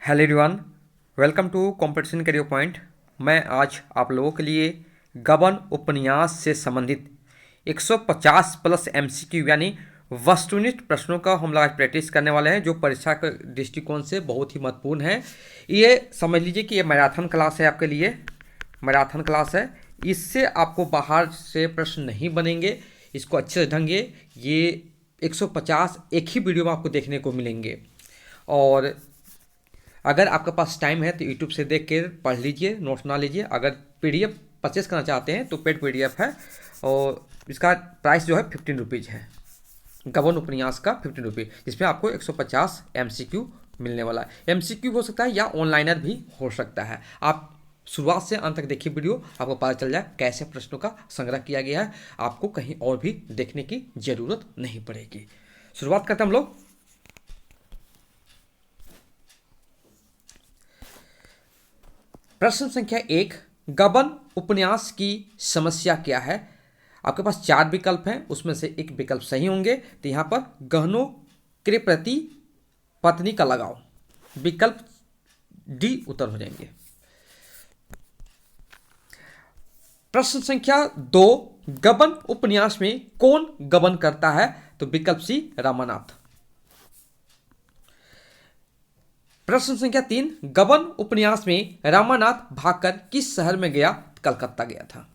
Hello everyone, welcome to competition career point. मैं आज आप लोगों के लिए गबन उपन्यास से संबंधित 150 प्लस एमसीक्यू यानी वस्तुनिष्ठ प्रश्नों का हम लोग आज प्रैक्टिस करने वाले हैं, जो परीक्षा के दृष्टिकोण से बहुत ही महत्वपूर्ण है। ये समझ लीजिए कि ये मैराथन क्लास है, आपके लिए मैराथन क्लास है। इससे आपको बाहर से प्रश्न नहीं बनेंगे, इसको अच्छे से ढंगे ये 150 एक ही वीडियो में आपको देखने को मिलेंगे। और अगर आपके पास टाइम है तो यूट्यूब से देख के पढ़ लीजिए, नोट्स ना लीजिए। अगर पीडीएफ परचेस करना चाहते हैं तो पेड पीडीएफ है और इसका प्राइस जो है 15 रुपीज़ है। गबन उपन्यास का 15 रुपीज़, जिसमें आपको 150 एमसीक्यू मिलने वाला है। एमसीक्यू हो सकता है या ऑनलाइनर भी हो सकता है। आप शुरुआत से अंत तक देखिए वीडियो, आपको पता चल जाए कैसे प्रश्नों का संग्रह किया गया है। आपको कहीं और भी देखने की जरूरत नहीं पड़ेगी। शुरुआत करते हैं हम लोग। प्रश्न संख्या 1, गबन उपन्यास की समस्या क्या है। आपके पास 4 विकल्प हैं, उसमें से एक विकल्प सही होंगे। तो यहां पर गहनों के प्रति पत्नी का लगाव, विकल्प डी उत्तर हो जाएंगे। प्रश्न संख्या 2, गबन उपन्यास में कौन गबन करता है। तो विकल्प सी रामानाथ। प्रश्न संख्या 3, गबन उपन्यास में रामानाथ भागकर किस शहर में गया। कलकत्ता गया था।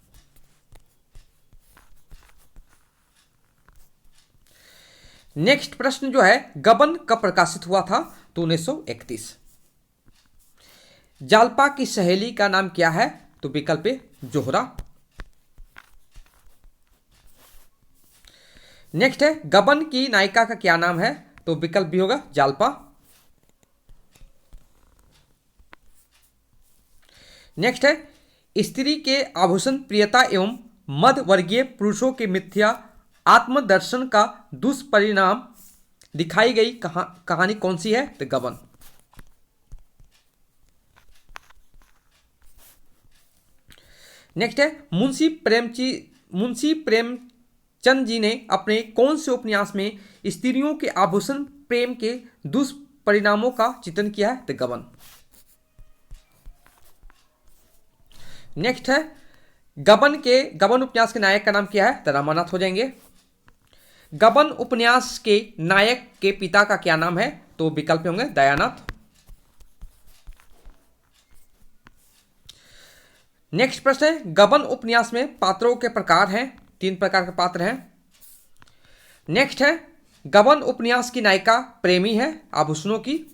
नेक्स्ट प्रश्न जो है, गबन कब प्रकाशित हुआ था। तो 1931। जालपा की सहेली का नाम क्या है। तो विकल्प ए जोहरा। नेक्स्ट है, गबन की नायिका का क्या नाम है। तो विकल्प भी होगा जालपा। नेक्स्ट है, स्त्री के आभूषण प्रियता एवं मध्यवर्गीय पुरुषों के मिथ्या आत्मदर्शन का दुष्परिणाम दिखाई गई कहानी कौन सी है। तो गबन। नेक्स्ट है, मुंशी प्रेमचंद जी ने अपने कौन से उपन्यास में स्त्रियों के आभूषण प्रेम के दुष्परिणामों का चित्रण किया है। तो गबन। नेक्स्ट है, गबन उपन्यास के नायक का नाम क्या है। तो रामानाथ हो जाएंगे। गबन उपन्यास के नायक के पिता का क्या नाम है। तो विकल्प होंगे दयानाथ। नेक्स्ट प्रश्न है, गबन उपन्यास में पात्रों के प्रकार हैं। 3 प्रकार के पात्र हैं। नेक्स्ट है, गबन उपन्यास की नायिका प्रेमी है आभूषणों की।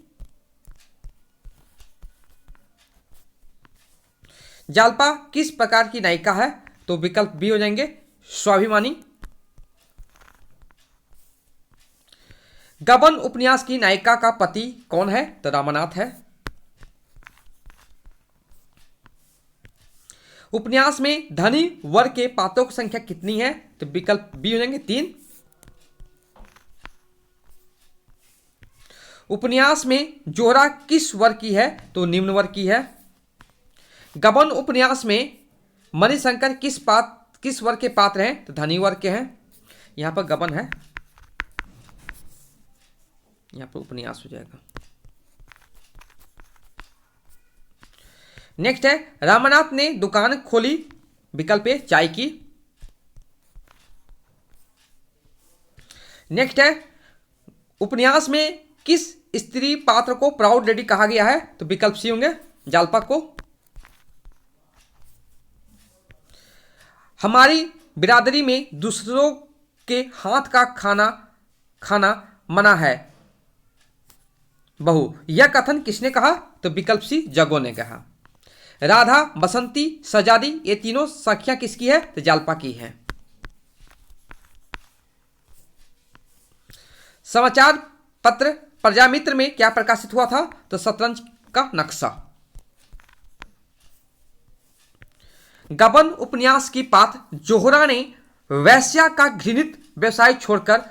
जालपा किस प्रकार की नायिका है। तो विकल्प बी हो जाएंगे स्वाभिमानी। गबन उपन्यास की नायिका का पति कौन है। तो रामानाथ है। उपन्यास में धनी वर्ग के पात्रों की संख्या कितनी है। तो विकल्प बी हो जाएंगे 3। उपन्यास में जोहरा किस वर्ग की है। तो निम्न वर्ग की है। गबन उपन्यास में मणिशंकर किस वर्ग के पात्र हैं। तो धनी वर्ग के हैं। यहां पर गबन है, यहां पर उपन्यास हो जाएगा। नेक्स्ट है, रामानाथ ने दुकान खोली। विकल्प ए चाय की। नेक्स्ट है, उपन्यास में किस स्त्री पात्र को प्राउड लेडी कहा गया है। तो विकल्प सी होंगे जालपा को। हमारी बिरादरी में दूसरों के हाथ का खाना मना है बहू, यह कथन किसने कहा। तो विकल्प सी जगो ने कहा। राधा, बसंती, सजादी, ये तीनों सखियां किसकी है। तो जालपा की है। समाचार पत्र प्रजामित्र में क्या प्रकाशित हुआ था। तो शतरंज का नक्शा। गबन उपन्यास की पात्र जोहरा ने वैश्या का घृणित व्यवसाय छोड़कर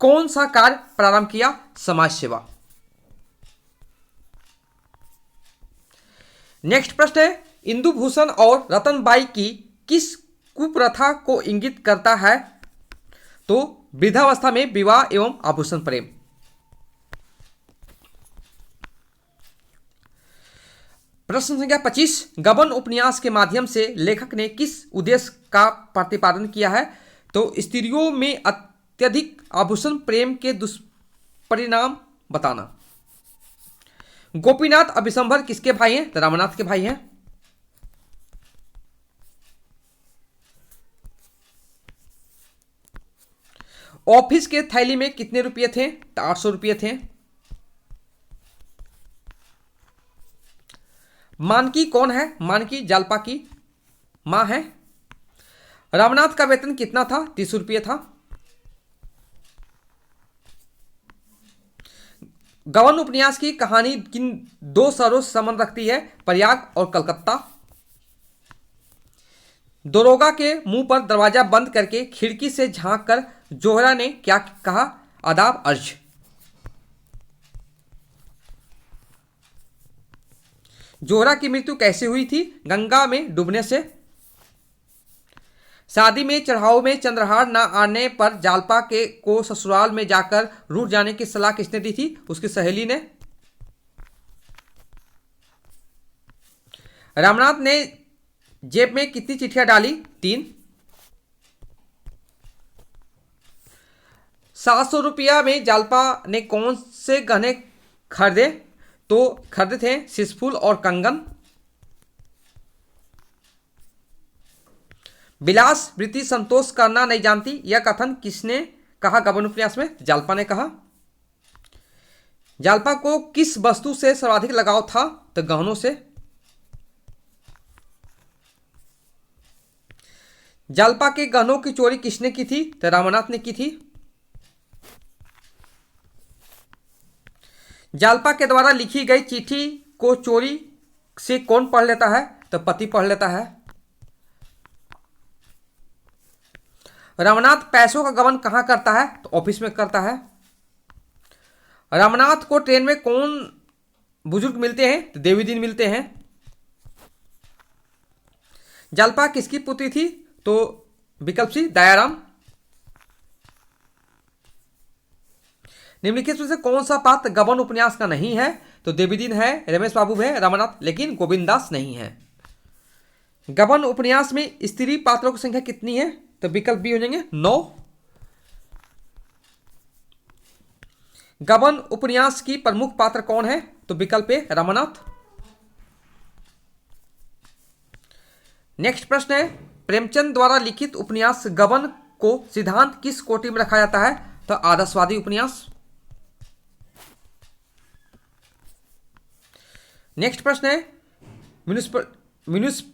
कौन सा कार्य प्रारंभ किया। समाज सेवा। नेक्स्ट प्रश्न है, इंदुभूषण और रतनबाई की किस कुप्रथा को इंगित करता है। तो वृद्धावस्था में विवाह एवं आभूषण प्रेम। प्रश्न संख्या 25, गबन उपन्यास के माध्यम से लेखक ने किस उद्देश्य का प्रतिपादन किया है? तो स्त्रियों में अत्यधिक आभूषण प्रेम के दुष्परिणाम बताना। गोपीनाथ और विशंभर किसके भाई हैं? तो रामनाथ के भाई हैं। ऑफिस के थैली में कितने रुपये थे? तो 800 रुपये थे। मानकी कौन है? मानकी जालपा की मां है। रामनाथ का वेतन कितना था? 30 रुपये था। गबन उपन्यास की कहानी किन दो शहरों से संबंध रखती है? प्रयाग और कलकत्ता। दरोगा के मुंह पर दरवाजा बंद करके खिड़की से झांक कर जोहरा ने क्या कहा? आदाब अर्ज। जोहरा की मृत्यु कैसे हुई थी? गंगा में डूबने से। शादी में चढ़ाओ में चंद्रहार न आने पर जालपा के को ससुराल में जाकर रूठ जाने की सलाह किसने दी थी? उसकी सहेली ने। रामनाथ ने जेब में कितनी चिट्ठियां डाली? 3। 700 रुपया में जालपा ने कौन से गहने खरीदे? तो खरीदे थे सिसफुल और कंगन। विलास वृत्ति संतोष करना नहीं जानती, यह कथन किसने कहा गबन उपन्यास में? जालपा ने कहा। जालपा को किस वस्तु से सर्वाधिक लगाव था? तो गहनों से। जालपा के गहनों की चोरी किसने की थी? तो रामनाथ ने की थी। जालपा के द्वारा लिखी गई चिट्ठी को चोरी से कौन पढ़ लेता है? तो पति पढ़ लेता है। रामनाथ पैसों का गबन कहां करता है? तो ऑफिस में करता है। रामनाथ को ट्रेन में कौन बुजुर्ग मिलते हैं? तो देवी दिन मिलते हैं। जालपा किसकी पुत्री थी? तो विकल्प सी दयाराम। निम्नलिखित में से कौन सा पात्र गबन उपन्यास का नहीं है? तो देवीदीन है, रमेश बाबू है, रामनाथ, लेकिन गोविंदास नहीं है। गबन उपन्यास में स्त्री पात्रों की संख्या कितनी है? तो विकल्प बी हो जाएंगे 9। गबन उपन्यास की प्रमुख पात्र कौन है? तो विकल्प ए रामनाथ। नेक्स्ट प्रश्न है, प्रेमचंद द्वारा लिखित उपन्यास गबन को सिद्धांत किस कोटि में रखा जाता है? तो आदर्शवादी उपन्यास। नेक्स्ट प्रश्न है, म्यूनिसिपैलिटी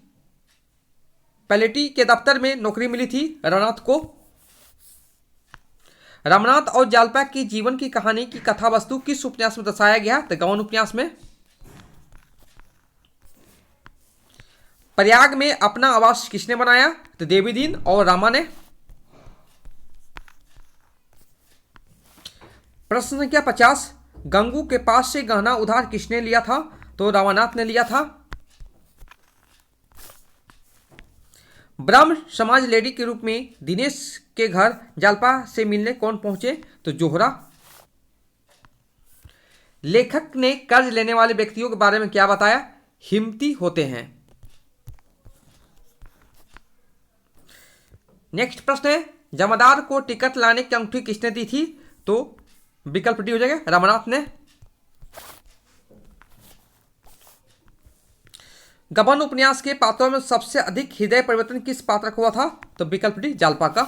के दफ्तर में नौकरी मिली थी रामनाथ को। रामनाथ और जालपा की जीवन की कहानी की कथा वस्तु किस उपन्यास में दर्शाया गया? तो गबन उपन्यास में। प्रयाग में अपना आवास किसने बनाया? तो देवीदीन और रामा ने। प्रश्न संख्या 50, गंगू के पास से गहना उधार किसने लिया था? तो रामानाथ ने लिया था। ब्रह्म समाज लेडी के रूप में दिनेश के घर जालपा से मिलने कौन पहुंचे? तो जोहरा। लेखक ने कर्ज लेने वाले व्यक्तियों के बारे में क्या बताया? हिम्मती होते हैं। नेक्स्ट प्रश्न है, जमादार को टिकट लाने की अंगूठी किसने दी थी? तो विकल्प डी हो जाएगा रामनाथ ने। गबन उपन्यास के पात्रों में सबसे अधिक हृदय परिवर्तन किस पात्र का हुआ था? तो विकल्प डी जालपा का।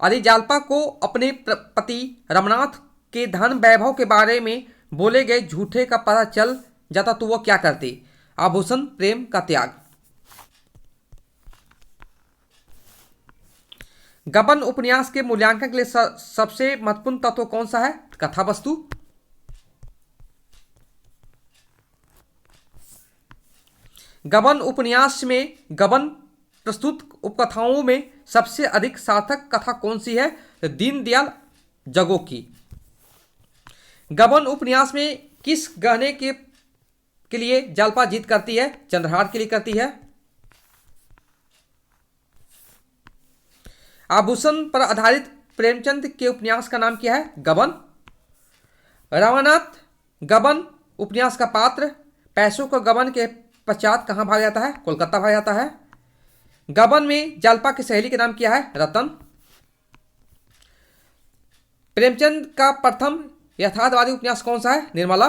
यदि जालपा को अपने पति रामनाथ के धन वैभव के बारे में बोले गए झूठे का पता चल जाता तो वह क्या करती? आभूषण प्रेम का त्याग। गबन उपन्यास के मूल्यांकन के लिए सबसे महत्वपूर्ण तत्व कौन सा है? कथा वस्तु। गबन उपन्यास में गबन प्रस्तुत उपकथाओं में सबसे अधिक सार्थक कथा कौन सी है? दीनदयाल जगो की। गबन उपन्यास में किस गहने के लिए जालपा जीत करती है? चंद्रहार के लिए करती है। आभूषण पर आधारित प्रेमचंद के उपन्यास का नाम क्या है? गबन। रामानाथ गबन उपन्यास का पात्र पैसों को गबन के पश्चात कहाँ भाग जाता है? कोलकाता भाग जाता है। गबन में जालपा की सहेली का नाम क्या है? रतन। प्रेमचंद का प्रथम यथार्थवादी उपन्यास कौन सा है? निर्मला।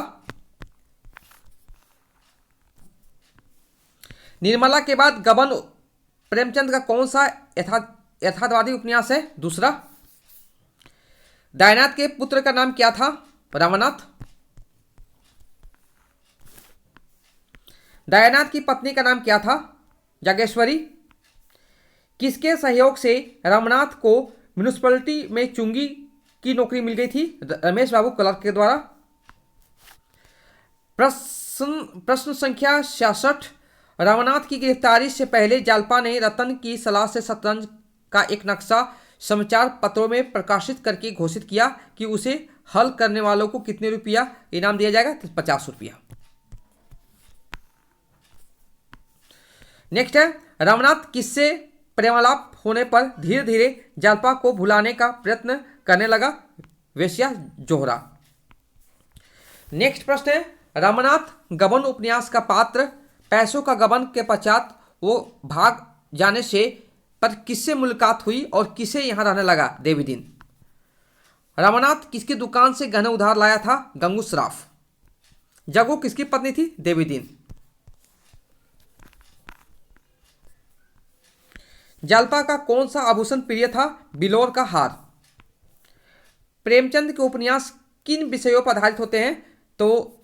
निर्मला के बाद गबन प्रेमचंद का कौन सा यथार्थवादी उपन्यास है? दूसरा। दयानाथ के पुत्र का नाम क्या था? रामनाथ। दयानाथ की पत्नी का नाम क्या था? जागेश्वरी। किसके सहयोग से रामनाथ को म्यूनिसिपैलिटी में चुंगी की नौकरी मिल गई थी? रमेश बाबू क्लर्क के द्वारा। प्रश्न संख्या 66। रामनाथ की गिरफ्तारी से पहले जालपा ने रतन की सलाह से शतरंज का एक नक्शा समाचार पत्रों में प्रकाशित करके घोषित किया कि उसे हल करने वालों को कितने रुपया इनाम दिया जाएगा? 50 रुपया। नेक्स्ट है, रामनाथ किससे प्रेमालाप होने पर धीरे धीरे जालपा को भुलाने का प्रयत्न करने लगा? वेश्या जोहरा। नेक्स्ट प्रश्न है, रामनाथ गबन उपन्यास का पात्र पैसों का गबन के पश्चात वो भाग जाने से पर किससे मुलाकात हुई और किसे यहां रहने लगा? देवीदीन। रामनाथ किसकी दुकान से गहने उधार लाया था? गंगू सराफ। जग्गू किसकी पत्नी थी? देवीदीन। जालपा का कौन सा आभूषण प्रिय था? बिलोर का हार। प्रेमचंद के उपन्यास किन विषयों पर आधारित होते हैं? तो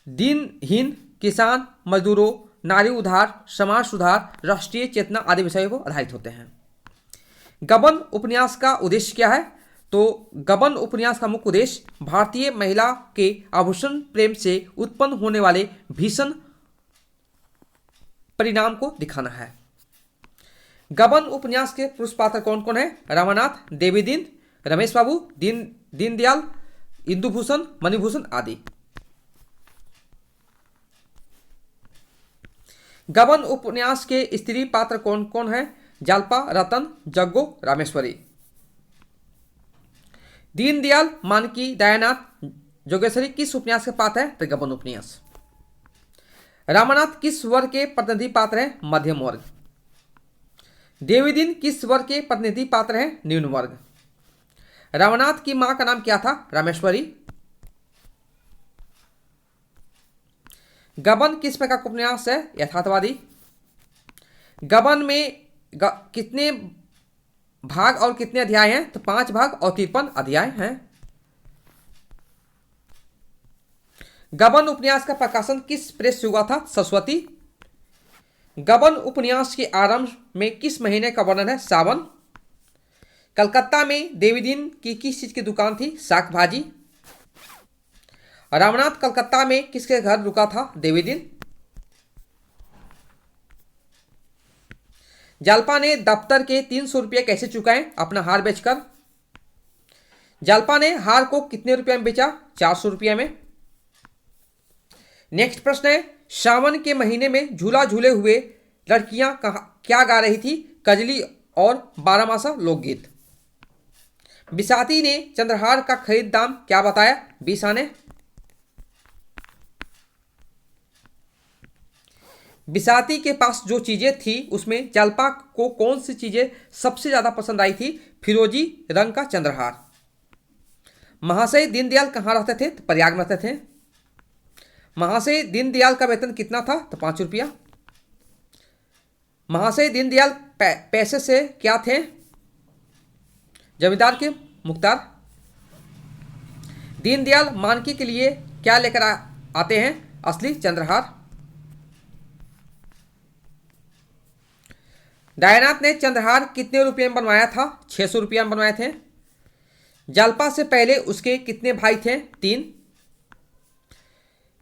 दीनहीन, किसान, मजदूरों, नारी उद्धार, समाज सुधार, राष्ट्रीय चेतना आदि विषयों पर आधारित होते हैं। गबन उपन्यास का उद्देश्य क्या है? तो गबन उपन्यास का मुख्य उद्देश्य भारतीय महिला के आभूषण प्रेम से उत्पन्न होने वाले भीषण परिणाम को दिखाना है। गबन उपन्यास के पुरुष पात्र कौन कौन है? रामनाथ, देवीदीन, रमेश बाबू, दीनदयाल, इंदुभूषण, मणिभूषण आदि। गबन उपन्यास के स्त्री पात्र कौन कौन है? जालपा, रतन, जग्गू, रामेश्वरी। दीनदयाल, मानकी, दयानाथ, जोगेश्वरी किस उपन्यास के पात्र है? तो गबन उपन्यास। रामनाथ किस वर्ग के प्रतिनिधि पात्र है? मध्यम वर्ग। देवीदीन किस वर्ग के प्रतिनिधि पात्र हैं? निम्न वर्ग। रामनाथ की मां का नाम क्या था? रामेश्वरी। गबन किस प्रकार का उपन्यास है? यथार्थवादी। गबन में कितने भाग और कितने अध्याय हैं? तो 5 भाग और 53 अध्याय हैं। गबन उपन्यास का प्रकाशन किस प्रेस से हुआ था? सरस्वती। गबन उपन्यास के आरंभ में किस महीने का वर्णन है? सावन। कलकत्ता में देवीदीन की किस चीज की दुकान थी? साग भाजी। रामनाथ कलकत्ता में किसके घर रुका था? देवीदीन। जालपा ने दफ्तर के 300 रुपये कैसे चुकाए? अपना हार बेचकर। जालपा ने हार को कितने रुपये में बेचा? 400 रुपये में। नेक्स्ट प्रश्न है, सावन के महीने में झूला झूले हुए लड़कियां क्या गा रही थी? कजली और बारहमासा लोकगीत। बिसाती ने चंद्रहार का खरीद दाम क्या बताया? 20 आने। बिसाती के पास जो चीजें थी उसमें जालपा को कौन सी चीजें सबसे ज्यादा पसंद आई थी? फिरोजी रंग का चंद्रहार। महाशय दीनदयाल कहाँ रहते थे? तो प्रयाग में रहते थे। महाशय दीनदयाल का वेतन कितना था? तो 5 रुपया। महाशय दीनदयाल पैसे से क्या थे? जमींदार के मुख्तार। दीनदयाल मानकी के लिए क्या लेकर आते हैं? असली चंद्रहार। दयानाथ ने चंद्रहार कितने रुपये में बनवाया था? 600 रुपया में बनवाए थे। जालपा से पहले उसके कितने भाई थे? 3।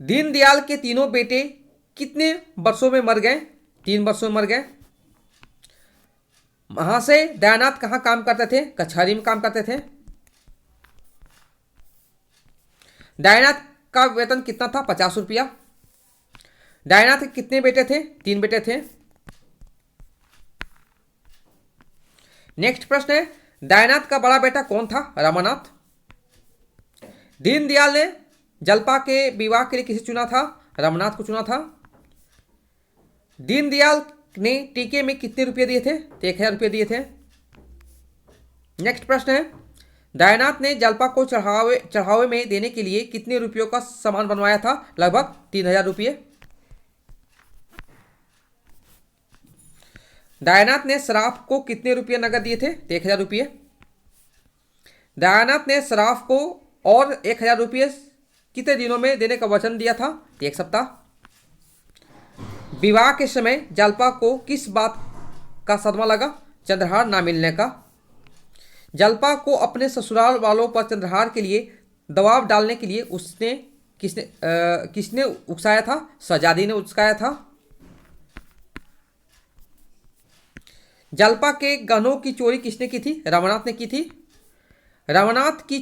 दीनदयाल के तीनों बेटे कितने वर्षों में मर गए? 3 वर्षों में मर गए। महाशय दयानाथ कहाँ काम करते थे? कचहरी में काम करते थे। दयानाथ का वेतन कितना था? 50 रुपया। दयानाथ के कितने बेटे थे? 3 बेटे थे। नेक्स्ट प्रश्न है, दयानाथ का बड़ा बेटा कौन था? रामनाथ। दीनदयाल ने जलपा के विवाह के लिए किसे चुना था? रमनाथ को चुना था। दीनदयाल ने टीके में कितने रुपये दिए थे? तो 1000 रुपये दिए थे। नेक्स्ट प्रश्न है, दयानाथ ने जलपा को चढ़ावे में देने के लिए कितने रुपयों का सामान बनवाया था? लगभग 3000 रुपये। दयानाथ ने सराफ को कितने रुपये नकद दिए थे? 1000 रुपये। दयानाथ ने सराफ को और 1000 रुपये कितने दिनों में देने का वचन दिया था? 1 सप्ताह। विवाह के समय जलपा को किस बात का सदमा लगा? चंद्रहार ना मिलने का। जलपा को अपने ससुराल वालों पर चंद्रहार के लिए दबाव डालने के लिए किसने उकसाया था? शहजादी ने उकसाया था। जलपा के गहनों की चोरी किसने की थी? रमनाथ ने की थी। रमनाथ की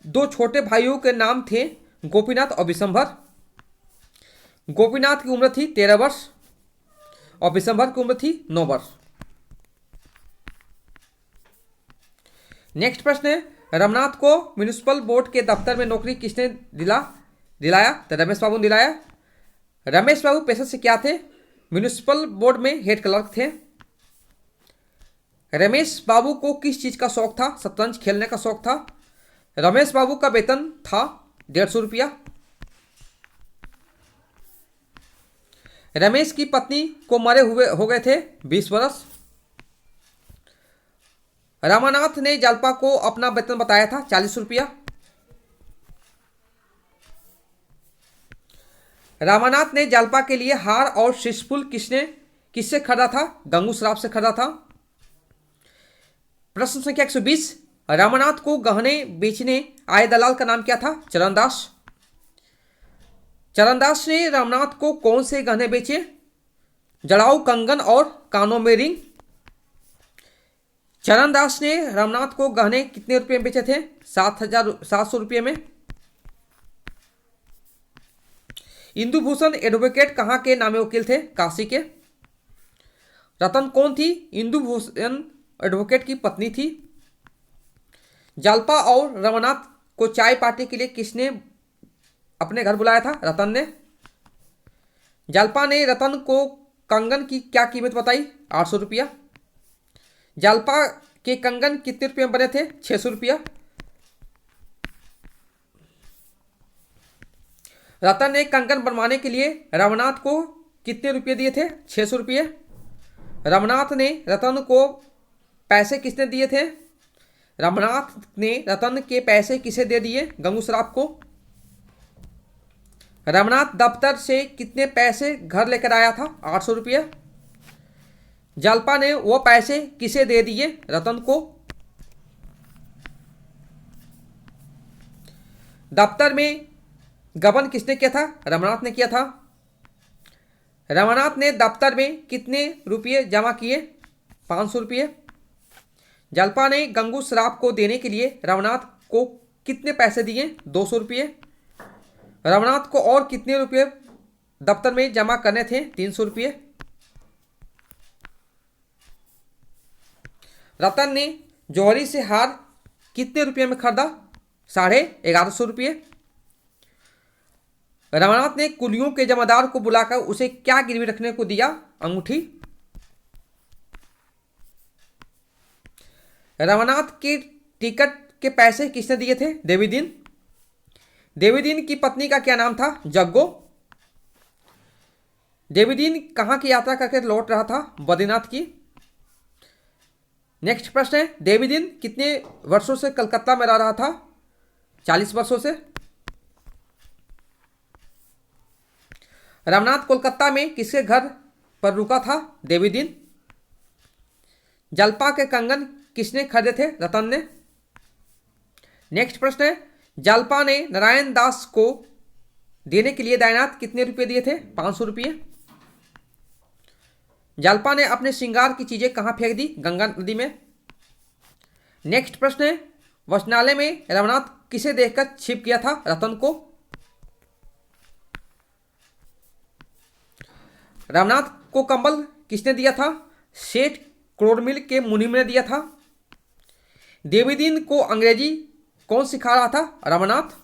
2 छोटे भाइयों के नाम थे गोपीनाथ और विशंभर। गोपीनाथ की उम्र थी 13 वर्ष और विशंभर की उम्र थी 9 वर्ष। नेक्स्ट प्रश्न है, रमनाथ को म्युनिसिपल बोर्ड के दफ्तर में नौकरी किसने दिलाया? तो रमेश बाबू ने दिलाया। रमेश बाबू पेशे से क्या थे? म्युनिसिपल बोर्ड में हेड क्लर्क थे। रमेश बाबू को किस चीज़ का शौक था? शतरंज खेलने का शौक था। रमेश बाबू का वेतन था 150 रुपया। रमेश की पत्नी को मरे हुए हो गए थे 20 वर्ष। रामानाथ ने जलपा को अपना वेतन बताया था 40 रुपया। रामानाथ ने जलपा के लिए हार और शीशफुल किससे खरीदा था? गंगू श्राफ से खरीदा था। प्रश्न संख्या 120, रामानाथ को गहने बेचने आए दलाल का नाम क्या था? चरणदास। चरणदास ने रामनाथ को कौन से गहने बेचे? जड़ाऊ कंगन और कानों में रिंग। चरणदास ने रामनाथ को गहने कितने रुपए में बेचे थे? 700 रुपये में। इंदुभूषण एडवोकेट कहाँ के नामे वकील थे? काशी के। रतन कौन थी? इंदुभूषण एडवोकेट की पत्नी थी। जलपा और रमनाथ को चाय पार्टी के लिए किसने अपने घर बुलाया था? रतन ने। जलपा ने रतन को कंगन की क्या कीमत बताई? 800 रुपया। जलपा के कंगन कितने रुपये में बने थे? 600 रुपया। रतन ने कंगन बनवाने के लिए रमनाथ को कितने रुपये दिए थे? 600 रुपये। रमनाथ ने रतन को पैसे किसने दिए थे? रमनाथ ने रतन के पैसे किसे दे दिए? गंगू श्राफ को। रमनाथ दफ्तर से कितने पैसे घर लेकर आया था? 800 रुपये। जलपा ने वो पैसे किसे दे दिए? रतन को। दफ्तर में गबन किसने किया था? रमनाथ ने किया था। रमनाथ ने दफ्तर में कितने रुपये जमा किए? 500 रुपये। जलपा ने गंगू श्राफ को देने के लिए रमनाथ को कितने पैसे दिए? 200 रुपये। रमनाथ को और कितने रुपये दफ्तर में जमा करने थे? 300 रुपये। रतन ने जौहरी से हार कितने रुपये में खरीदा? 1150 रुपये। रमनाथ ने कुलियों के जमादार को बुलाकर उसे क्या गिरवी रखने को दिया? अंगूठी। रमनाथ के टिकट के पैसे किसने दिए थे? देवीदीन। देवीदीन की पत्नी का क्या नाम था? जग्गो। देवीदीन कहाँ की यात्रा करके लौट रहा था? बद्रीनाथ की। नेक्स्ट प्रश्न है, देवीदीन कितने वर्षों से कलकत्ता में रह रहा था? 40 वर्षों से। रमनाथ कोलकाता में किसके घर पर रुका था? देवीदीन। जलपा के कंगन किसने खरीदे थे? रतन ने। नेक्स्ट प्रश्न है, जलपा ने नारायण दास को देने के लिए दयानाथ कितने रुपए दिए थे? 500 रुपये। जलपा ने अपने श्रृंगार की चीजें कहां फेंक दी? गंगा नदी में। नेक्स्ट प्रश्न है, वाचनालय में रमनाथ किसे देखकर छिप गया था? रतन को। रमनाथ को कंबल किसने दिया था? सेठ क्रोडमिल के मुनीम ने दिया था। देवीदीन को अंग्रेजी कौन सिखा रहा था? रमनाथ।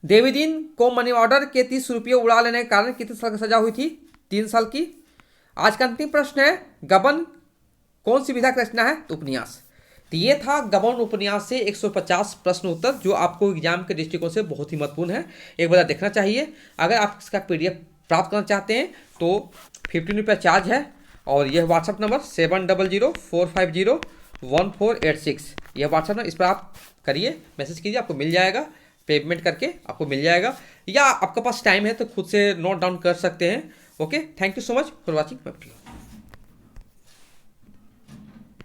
देवीदीन को मनी ऑर्डर के 30 रुपये उड़ा लेने के कारण कितने साल की सजा हुई थी? 3 साल की। आज का अंतिम प्रश्न है, गबन कौन सी विधा की रचना है? तो उपन्यास। तो ये था गबन उपन्यास से 150 प्रश्न उत्तर, जो आपको एग्जाम के दृष्टिकोण से बहुत ही महत्वपूर्ण है, एक बार देखना चाहिए। अगर आप इसका PDF प्राप्त करना चाहते हैं तो 15 रुपये चार्ज है, और यह व्हाट्सअप नंबर 7004501486, यह व्हाट्सअप नंबर, इस पर आप करिए, मैसेज कीजिए, आपको मिल जाएगा, पेमेंट करके आपको मिल जाएगा, या आपके पास टाइम है तो खुद से नोट डाउन कर सकते हैं। Okay, thank you so much for watching my video.